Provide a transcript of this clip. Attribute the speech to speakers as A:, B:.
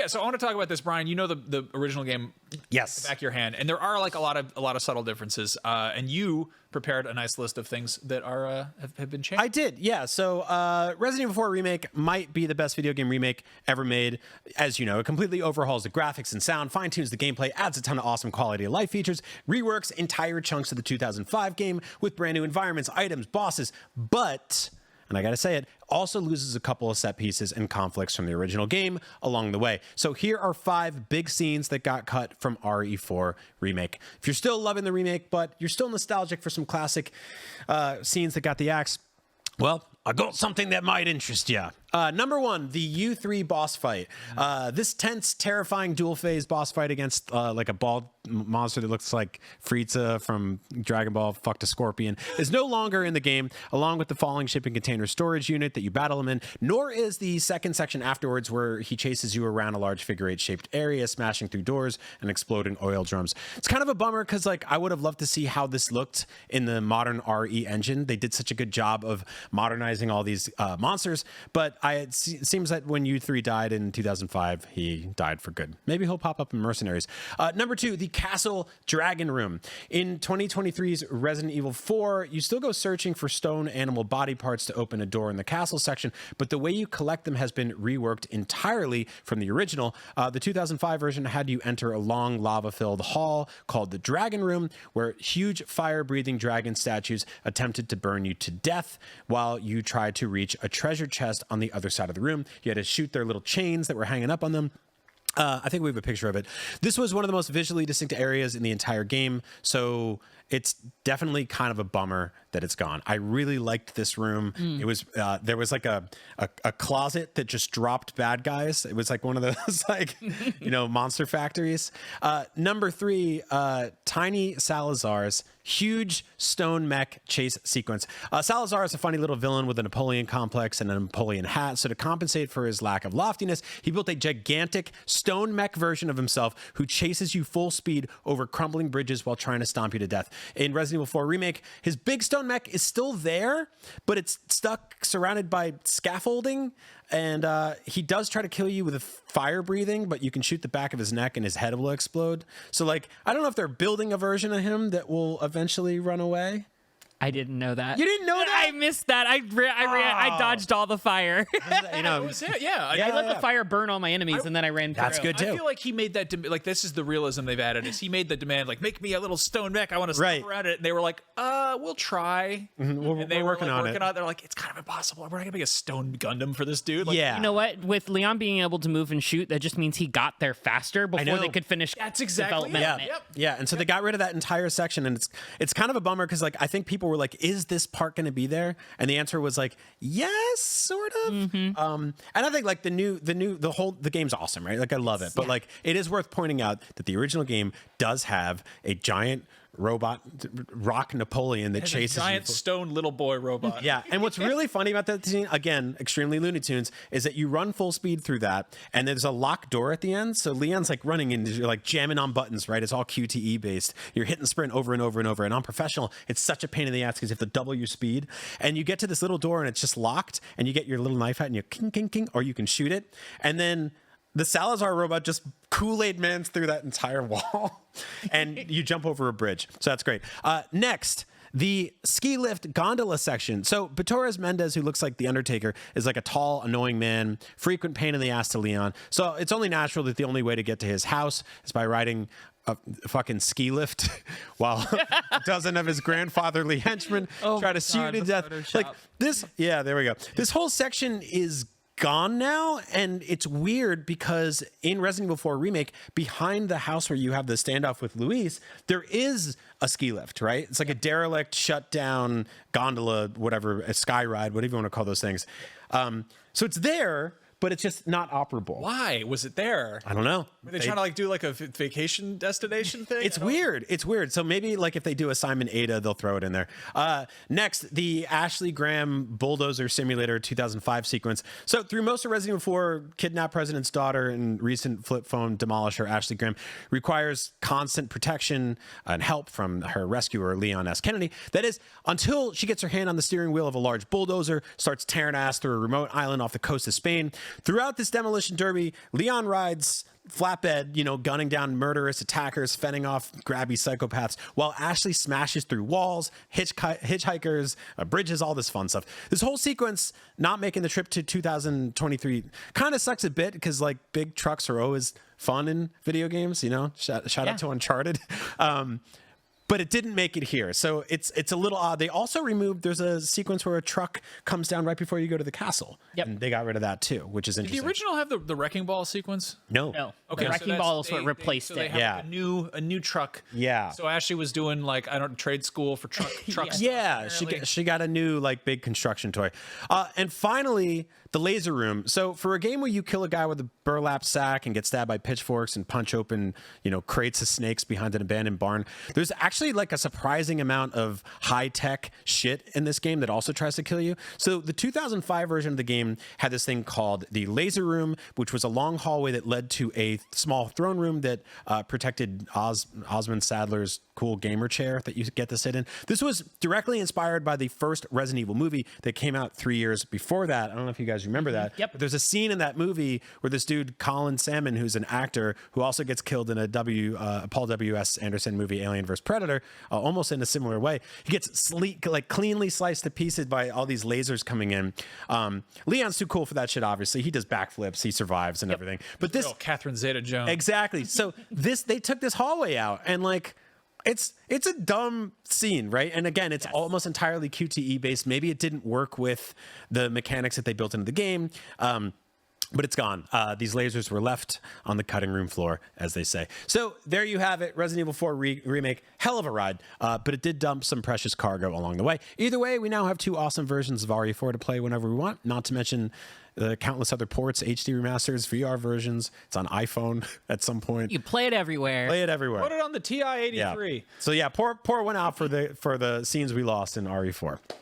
A: So I want to talk about this, Brian. You know the original game,
B: Yes,
A: at the back of your hand, and there are like a lot of subtle differences. And you prepared a nice list of things that are have been changed.
B: I did, yeah. So Resident Evil 4 Remake might be the best video game remake ever made. As you know, it completely overhauls the graphics and sound, fine-tunes the gameplay, adds a ton of awesome quality of life features, reworks entire chunks of the 2005 game with brand new environments, items, bosses, but, and I gotta say it, also loses a couple of set pieces and conflicts from the original game along the way. So here are 5 big scenes that got cut from RE4 Remake. If you're still loving the remake, but you're still nostalgic for some classic scenes that got the axe, well, I got something that might interest you. Number 1, the U3 boss fight. This tense, terrifying dual phase boss fight against like a bald monster that looks like Frieza from Dragon Ball fucked a scorpion is no longer in the game, along with the falling shipping container storage unit that you battle him in, nor is the second section afterwards where he chases you around a large figure 8 shaped area, smashing through doors and exploding oil drums. It's kind of a bummer because like I would have loved to see how this looked in the modern RE engine. They did such a good job of modernizing all these monsters, but it seems that when U3 died in 2005, he died for good. Maybe he'll pop up in Mercenaries. Number 2, the Castle Dragon Room. In 2023's Resident Evil 4, you still go searching for stone animal body parts to open a door in the castle section, but the way you collect them has been reworked entirely from the original. The 2005 version had you enter a long lava-filled hall called the Dragon Room, where huge fire-breathing dragon statues attempted to burn you to death while you tried to reach a treasure chest on the other side of the room. You had to shoot their little chains that were hanging up on them. I think we have a picture of it. This was one of the most visually distinct areas in the entire game, so it's definitely kind of a bummer that it's gone. I really liked this room. It was there was like a closet that just dropped bad guys. It was like one of those like monster factories. Number 3, Tiny Salazar's huge stone mech chase sequence. Salazar is a funny little villain with a Napoleon complex and a Napoleon hat. So to compensate for his lack of loftiness, he built a gigantic stone mech version of himself who chases you full speed over crumbling bridges while trying to stomp you to death. In Resident Evil 4 Remake, his big stone mech is still there, but it's stuck surrounded by scaffolding. And he does try to kill you with a fire breathing, but you can shoot the back of his neck and his head will explode. So like, I don't know if they're building a version of him that will eventually run away.
C: I didn't know that.
B: You didn't know that?
C: I missed that. I dodged all the fire.
A: That was it. Yeah.
C: I let the fire burn all my enemies, and then I ran through.
B: That's good too.
A: I feel like he made that like this is the realism they've added. Is he made the demand like make me a little stone mech? I want to stomp around it. And they were like, we'll try.
B: Mm-hmm.
A: And they were
B: working on it.
A: They're like, it's kind of impossible. We're not gonna make a stone Gundam for this dude. Like,
B: yeah.
C: You know what? With Leon being able to move and shoot, that just means he got there faster before they could finish.
A: That's exactly
C: development.
A: it.
C: On it.
B: Yeah, and so they got rid of that entire section, and it's kind of a bummer because like I think people were like, "Is this part going to be there?" And the answer was like, "Yes, sort of."
C: Mm-hmm.
B: And I think like the game's awesome, right? Like I love it, but like it is worth pointing out that the original game does have a giant robot rock Napoleon that chases
A: a giant
B: you.
A: stone little boy robot.
B: Yeah, and what's really funny about that scene, again, extremely Looney Tunes, is that you run full speed through that, and there's a locked door at the end, so Leon's like running and you're like jamming on buttons, right? It's all QTE based. You're hitting sprint over and over and over, and on professional, it's such a pain in the ass because you have to double your speed, and you get to this little door and it's just locked, and you get your little knife out and you king, king, king, or you can shoot it, and then the Salazar robot just Kool-Aid mans through that entire wall and you jump over a bridge. So that's great. Next, the ski lift gondola section. So Torres Mendez, who looks like The Undertaker, is like a tall, annoying man, frequent pain in the ass to Leon. So it's only natural that the only way to get to his house is by riding a fucking ski lift while a dozen of his grandfatherly henchmen try to shoot to death.
C: Photoshop.
B: Like this. Yeah, there we go. This whole section is gone now, and it's weird because in Resident Evil 4 Remake, behind the house where you have the standoff with Luis, there is a ski lift, right? It's like a derelict, shut down gondola, whatever, a sky ride, whatever you want to call those things. So it's there, but it's just not operable.
A: Why was it there?
B: I don't know.
A: Were they trying to like do like a vacation destination thing?
B: It's weird. It's weird. So maybe like if they do a Simon Ada, they'll throw it in there. Next, the Ashley Graham Bulldozer Simulator 2005 sequence. So through most of Resident Evil 4, kidnapped president's daughter and recent flip phone demolisher Ashley Graham requires constant protection and help from her rescuer Leon S. Kennedy. That is, until she gets her hand on the steering wheel of a large bulldozer, starts tearing ass through a remote island off the coast of Spain. Throughout this demolition derby, Leon rides flatbed, gunning down murderous attackers, fending off grabby psychopaths, while Ashley smashes through walls, hitchhikers, bridges, all this fun stuff. This whole sequence, not making the trip to 2023, kind of sucks a bit because like big trucks are always fun in video games. Shout out to Uncharted. But it didn't make it here. So it's a little odd. They also removed, there's a sequence where a truck comes down right before you go to the castle.
C: Yep.
B: And they got rid of that too, which is interesting.
A: Did the original have the wrecking ball sequence?
B: No.
C: Okay, the wrecking ball is what replaced
A: they
C: it.
A: have like a new truck.
B: Yeah.
A: So Ashley was doing like trade school for trucks.
B: Yeah, she got a new like big construction toy. And finally, the laser room. So for a game where you kill a guy with a burlap sack and get stabbed by pitchforks and punch open, crates of snakes behind an abandoned barn, there's actually like a surprising amount of high-tech shit in this game that also tries to kill you. So the 2005 version of the game had this thing called the laser room, which was a long hallway that led to a small throne room that protected Osmond Sadler's cool gamer chair that you get to sit in. This was directly inspired by the first Resident Evil movie that came out 3 years before that. I don't know if you guys remember that.
C: Yep.
B: But there's a scene in that movie where this dude, Colin Salmon, who's an actor who also gets killed in a Paul W.S. Anderson movie, Alien vs. Predator, almost in a similar way. He gets cleanly sliced to pieces by all these lasers coming in. Leon's too cool for that shit, obviously. He does backflips, he survives and everything. But this...
A: Catherine Zeta-Jones.
B: Exactly. So they took this hallway out and like... It's a dumb scene, right? And again, it's almost entirely QTE based. Maybe it didn't work with the mechanics that they built into the game, but it's gone. These lasers were left on the cutting room floor, as they say. So there you have it. Resident Evil 4 Remake, hell of a ride, but it did dump some precious cargo along the way. Either way, we now have 2 awesome versions of RE4 to play whenever we want, not to mention the countless other ports, HD remasters, VR versions. It's on iPhone at some point.
C: You play it everywhere.
B: Play it everywhere.
A: Put it on the TI-83.
B: Yeah. So yeah, pour one out for the scenes we lost in RE4.